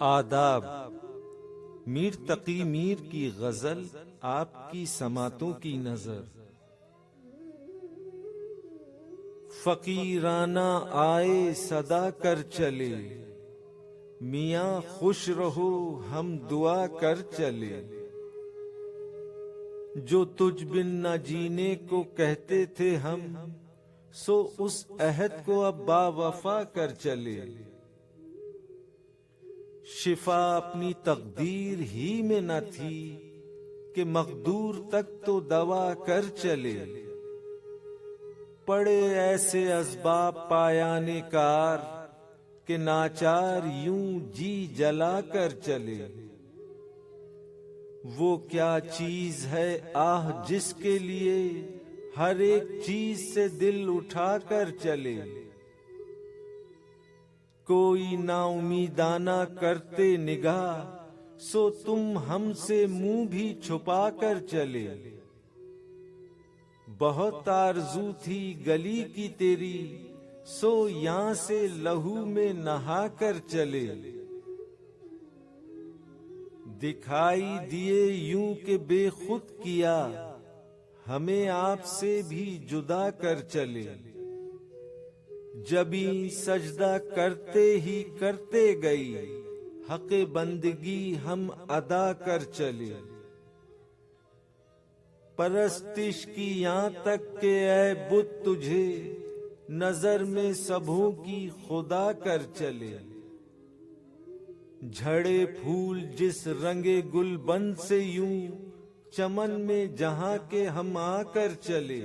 आदाब। मीर तकी मीर की गजल, आपकी समातों की नजर। फकीराना आए सदा कर चले, मियाँ खुश रहो हम दुआ कर चले। जो तुझ बिन न जीने को कहते थे हम, सो उस अहद को अब बावफा कर चले। शिफा अपनी तकदीर ही में न थी कि मकदूर तक तो दवा कर चले। पड़े ऐसे असबाब पायाने कार कि नाचार यूं जी जला कर चले। वो क्या चीज है आह जिसके लिए हर एक चीज से दिल उठा कर चले। कोई नाउमीदाना करते निगाह, सो तुम हमसे मुंह भी छुपा कर चले। बहुत आरज़ू थी गली की तेरी, सो यहां से लहू में नहा कर चले। दिखाई दिए यूं के बेखुद किया, हमें आपसे भी जुदा कर चले। जबी सजदा करते ही करते गई, हक़े बंदगी हम अदा कर चले। परस्तिश की यहाँ तक के ऐ बुत तुझे नजर में सबों की खुदा कर चले। झड़े फूल जिस रंगे गुलबंद से यूं चमन में जहां के हम आकर चले।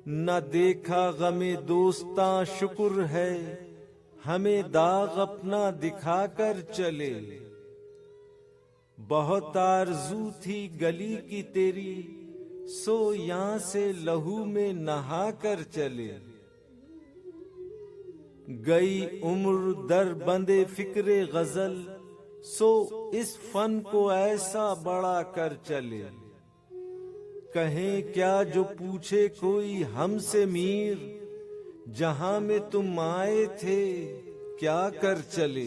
न देखा गमे दोस्ता शुक्र है, हमें दाग अपना दिखा कर चले। बहुत आरज़ू थी गली की तेरी, सो यहां से लहू में नहा कर चले। गई उम्र दर बंदे फिक्रे गजल, सो इस फन को ऐसा बड़ा कर चले। कहें क्या जो पूछे कोई हमसे मीर, जहां में तुम आए थे क्या कर चले।